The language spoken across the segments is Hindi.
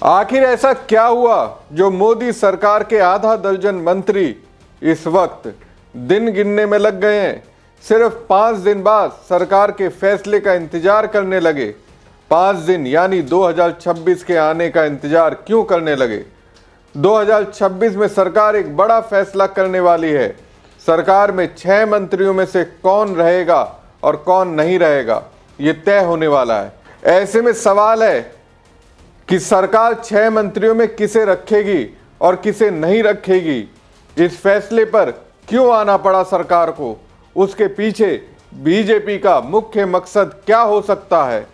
आखिर ऐसा क्या हुआ जो मोदी सरकार के आधा दर्जन मंत्री इस वक्त दिन गिनने में लग गए हैं। सिर्फ 5 दिन बाद सरकार के फैसले का इंतजार करने लगे। 5 दिन यानी 2026 के आने का इंतजार क्यों करने लगे? 2026 में सरकार एक बड़ा फैसला करने वाली है। सरकार में 6 मंत्रियों में से कौन रहेगा और कौन नहीं रहेगा, ये तय होने वाला है। ऐसे में सवाल है कि सरकार 6 मंत्रियों में किसे रखेगी और किसे नहीं रखेगी। इस फैसले पर क्यों आना पड़ा सरकार को? उसके पीछे बीजेपी का मुख्य मकसद क्या हो सकता है?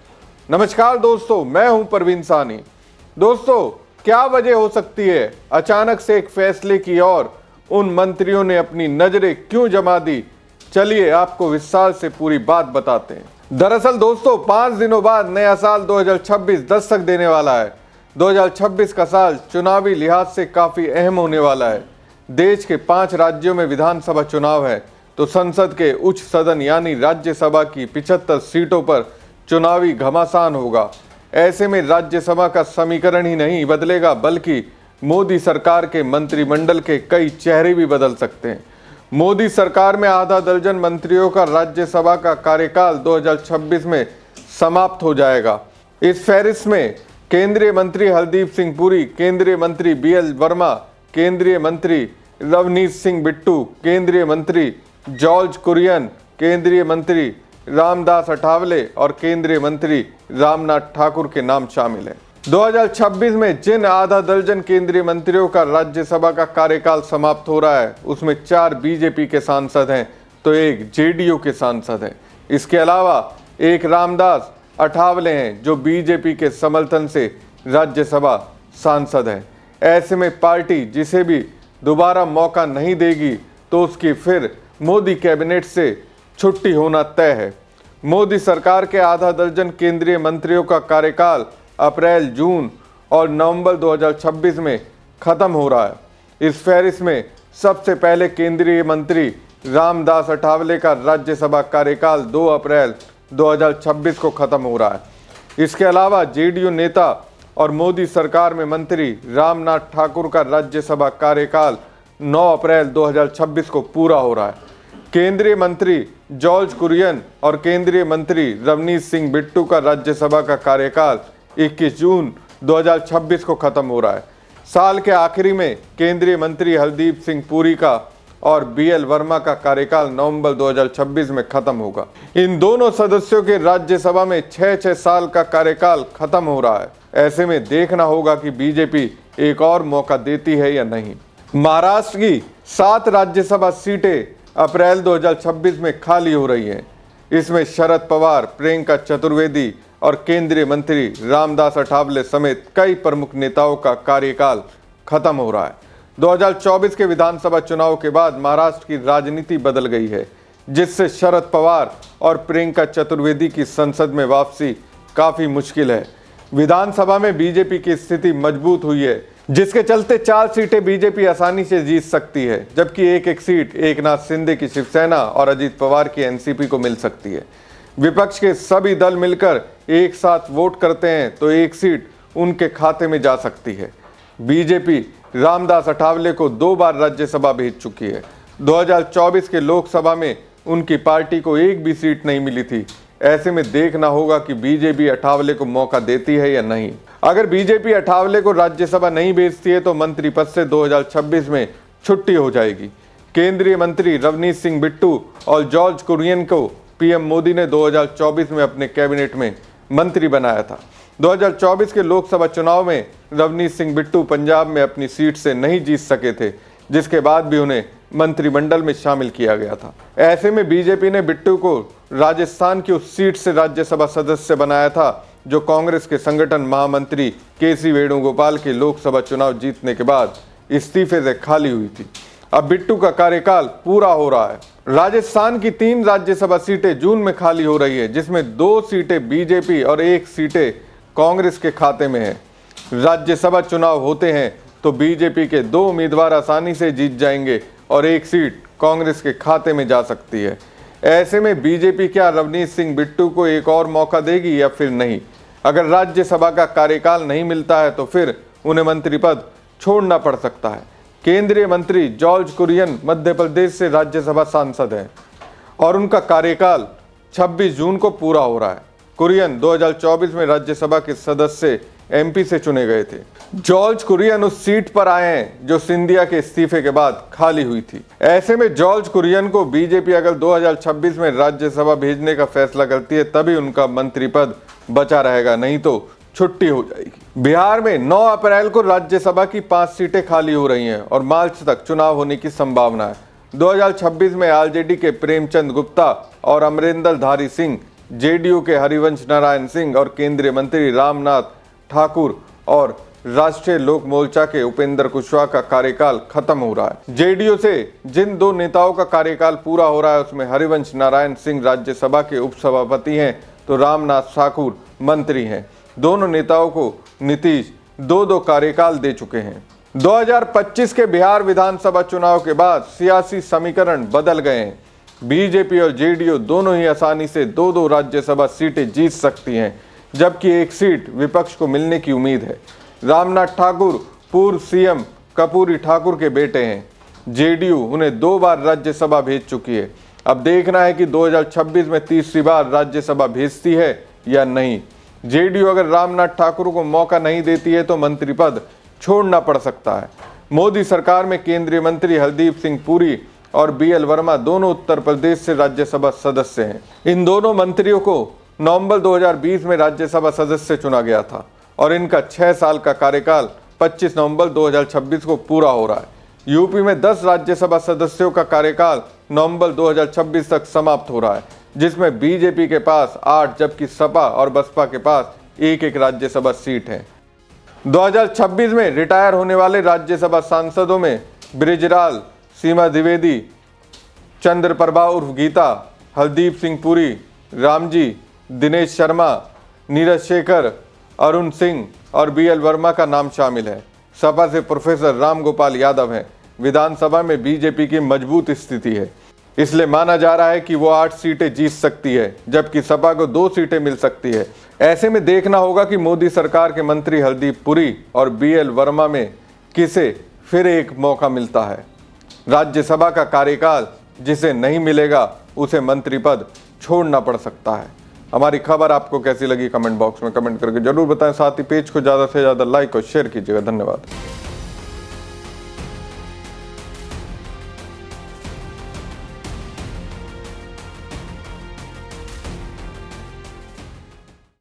नमस्कार दोस्तों, मैं हूं परवीन सानी। दोस्तों, क्या वजह हो सकती है अचानक से एक फैसले की ओर उन मंत्रियों ने अपनी नजरें क्यों जमा दी? चलिए आपको विस्तार से पूरी बात बताते हैं। दरअसल दोस्तों, 5 दिनों बाद नया साल 2026 दस्तक देने वाला है। 2026 का साल चुनावी लिहाज से काफी अहम होने वाला है। देश के 5 राज्यों में विधानसभा चुनाव है, तो संसद के उच्च सदन यानी राज्यसभा की 75 सीटों पर चुनावी घमासान होगा। ऐसे में राज्यसभा का समीकरण ही नहीं बदलेगा, बल्कि मोदी सरकार के मंत्रिमंडल के कई चेहरे भी बदल सकते हैं। मोदी सरकार में आधा दर्जन मंत्रियों का राज्यसभा का कार्यकाल 2026 में समाप्त हो जाएगा। इस फहरिस्त में केंद्रीय मंत्री हरदीप सिंह पुरी, केंद्रीय मंत्री BL वर्मा, केंद्रीय मंत्री रवनीत सिंह बिट्टू, केंद्रीय मंत्री जॉर्ज कुरियन, केंद्रीय मंत्री रामदास अठावले और केंद्रीय मंत्री रामनाथ ठाकुर के नाम शामिल हैं। 2026 में जिन आधा दर्जन केंद्रीय मंत्रियों का राज्यसभा का कार्यकाल समाप्त हो रहा है, उसमें 4 बीजेपी के सांसद हैं तो 1 JDU के सांसद हैं। इसके अलावा 1 रामदास अठावले हैं जो बीजेपी के समर्थन से राज्यसभा सांसद हैं। ऐसे में पार्टी जिसे भी दोबारा मौका नहीं देगी तो उसकी फिर मोदी कैबिनेट से छुट्टी होना तय है। मोदी सरकार के आधा दर्जन केंद्रीय मंत्रियों का कार्यकाल अप्रैल, जून और नवंबर 2026 में खत्म हो रहा है। इस फहरिस्त में सबसे पहले केंद्रीय मंत्री रामदास अठावले का राज्यसभा कार्यकाल 2 अप्रैल 2026 को खत्म हो रहा है। इसके अलावा JDU नेता और मोदी सरकार में मंत्री रामनाथ ठाकुर का राज्यसभा कार्यकाल 9 अप्रैल 2026 को पूरा हो रहा है। केंद्रीय मंत्री जॉर्ज कुरियन और केंद्रीय मंत्री रवनीत सिंह बिट्टू का राज्यसभा का कार्यकाल 21 जून 2026 को खत्म हो रहा है। साल के आखिरी में केंद्रीय मंत्री हरदीप सिंह पुरी का और BL वर्मा का कार्यकाल नवंबर 2026 में खत्म होगा। इन दोनों सदस्यों के राज्यसभा में 6-6 साल का कार्यकाल खत्म हो रहा है। ऐसे में देखना होगा कि बीजेपी एक और मौका देती है या नहीं। महाराष्ट्र की 7 राज्यसभा सीटें अप्रैल 2026 में खाली हो रही हैं। इसमें शरद पवार, प्रियंका चतुर्वेदी और केंद्रीय मंत्री रामदास अठावले समेत कई प्रमुख नेताओं का कार्यकाल खत्म हो रहा है। 2024 के विधानसभा चुनाव के बाद महाराष्ट्र की राजनीति बदल गई है, जिससे शरद पवार और प्रियंका चतुर्वेदी की संसद में वापसी काफी मुश्किल है। विधानसभा में बीजेपी की स्थिति मजबूत हुई है, जिसके चलते 4 सीटें बीजेपी आसानी से जीत सकती है, जबकि एक सीट एकनाथ शिंदे की शिवसेना और अजित पवार की NCP को मिल सकती है। विपक्ष के सभी दल मिलकर एक साथ वोट करते हैं तो 1 सीट उनके खाते में जा सकती है। बीजेपी रामदास अठावले को 2 बार राज्यसभा भेज चुकी है। 2024 के लोकसभा में उनकी पार्टी को एक भी सीट नहीं मिली थी। ऐसे में देखना होगा कि बीजेपी अठावले को मौका देती है या नहीं। अगर बीजेपी अठावले को राज्यसभा नहीं भेजती है तो मंत्री पद से 2026 में छुट्टी हो जाएगी। केंद्रीय मंत्री रवनीत सिंह बिट्टू और जॉर्ज कुरियन को PM मोदी ने 2024 में अपने कैबिनेट में मंत्री बनाया था। 2024 के लोकसभा चुनाव में रवनीत सिंह बिट्टू पंजाब में अपनी सीट से नहीं जीत सके थे, जिसके बाद भी उन्हें मंत्रिमंडल में शामिल किया गया था। ऐसे में बीजेपी ने बिट्टू को राजस्थान की उस सीट से राज्यसभा सदस्य बनाया था जो कांग्रेस के संगठन महामंत्री KC वेणुगोपाल के लोकसभा चुनाव जीतने के बाद इस्तीफे से खाली हुई थी। अब बिट्टू का कार्यकाल पूरा हो रहा है। राजस्थान की 3 राज्यसभा सीटें जून में खाली हो रही है, जिसमें 2 सीटें बीजेपी और 1 सीटें कांग्रेस के खाते में है। राज्यसभा चुनाव होते हैं तो बीजेपी के 2 उम्मीदवार आसानी से जीत जाएंगे और 1 सीट कांग्रेस के खाते में जा सकती है। ऐसे में बीजेपी क्या रवनीत सिंह बिट्टू को एक और मौका देगी या फिर नहीं? अगर राज्यसभा का कार्यकाल नहीं मिलता है तो फिर उन्हें मंत्री पद छोड़ना पड़ सकता है। केंद्रीय मंत्री जॉर्ज कुरियन मध्य प्रदेश से राज्यसभा सांसद हैं और उनका कार्यकाल 26 जून को पूरा हो रहा है। कुरियन 2024 में राज्यसभा के सदस्य एमपी से चुने गए थे। जॉर्ज कुरियन उस सीट पर आए हैं जो सिंधिया के इस्तीफे के बाद खाली हुई थी। ऐसे में जॉर्ज कुरियन को बीजेपी अगर 2026 में राज्यसभा भेजने का फैसला करती है तभी उनका मंत्री पद बचा रहेगा, नहीं तो छुट्टी हो जाएगी। बिहार में 9 अप्रैल को राज्यसभा की 5 सीटें खाली हो रही हैं और मार्च तक चुनाव होने की संभावना है। 2026 में आरजेडी के प्रेमचंद गुप्ता और अमरिंदर धारी सिंह, जेडीयू के हरिवंश नारायण सिंह और केंद्रीय मंत्री रामनाथ ठाकुर और राष्ट्रीय लोक मोर्चा के उपेंद्र कुशवाहा का कार्यकाल खत्म हो रहा है। जेडीयू से जिन 2 नेताओं का कार्यकाल पूरा हो रहा है उसमें हरिवंश नारायण सिंह राज्यसभा के उपसभापति हैं तो रामनाथ ठाकुर मंत्री हैं। दोनों नेताओं को नीतीश 2-2 कार्यकाल दे चुके हैं। 2025 के बिहार विधानसभा चुनाव के बाद सियासी समीकरण बदल गए हैं। बीजेपी और जेडीयू दोनों ही आसानी से 2-2 राज्यसभा सीटें जीत सकती हैं, जबकि एक सीट विपक्ष को मिलने की उम्मीद है। रामनाथ ठाकुर पूर्व सीएम कर्पूरी ठाकुर के बेटे हैं। जेडीयू उन्हें 2 बार राज्यसभा भेज चुकी है। अब देखना है कि 2026 में तीसरी बार राज्यसभा भेजती है या नहीं। जेडीयू अगर रामनाथ ठाकुर को मौका नहीं देती है तो मंत्री पद छोड़ना पड़ सकता है। मोदी सरकार में केंद्रीय मंत्री हरदीप सिंह पुरी और बीएल वर्मा दोनों उत्तर प्रदेश से राज्यसभा सदस्य हैं। इन दोनों मंत्रियों को नवंबर 2020 में राज्यसभा सदस्य चुना गया था और इनका 6 साल का कार्यकाल 25 नवंबर 2026 को पूरा हो रहा है। यूपी में 10 राज्यसभा सदस्यों का कार्यकाल नवंबर 2026 तक समाप्त हो रहा है, जिसमें बीजेपी के पास 8 जबकि सपा और बसपा के पास एक राज्यसभा सीट है। 2026 में रिटायर होने वाले राज्यसभा सांसदों में बृजलाल, सीमा द्विवेदी, चंद्रप्रभा उर्फ गीता, हरदीप सिंह पुरी, रामजी, दिनेश शर्मा, नीरज शेखर, अरुण सिंह और बीएल वर्मा का नाम शामिल है। सपा से प्रोफेसर राम गोपाल यादव हैं। विधानसभा में बीजेपी की मजबूत स्थिति है, इसलिए माना जा रहा है कि वो 8 सीटें जीत सकती है, जबकि सपा को 2 सीटें मिल सकती है। ऐसे में देखना होगा कि मोदी सरकार के मंत्री हरदीप पुरी और बीएल वर्मा में किसे फिर एक मौका मिलता है। राज्यसभा का कार्यकाल जिसे नहीं मिलेगा उसे मंत्री पद छोड़ना पड़ सकता है। हमारी खबर आपको कैसी लगी कमेंट बॉक्स में कमेंट करके जरूर बताएं। साथ ही पेज को ज़्यादा से ज़्यादा लाइक और शेयर कीजिएगा। धन्यवाद।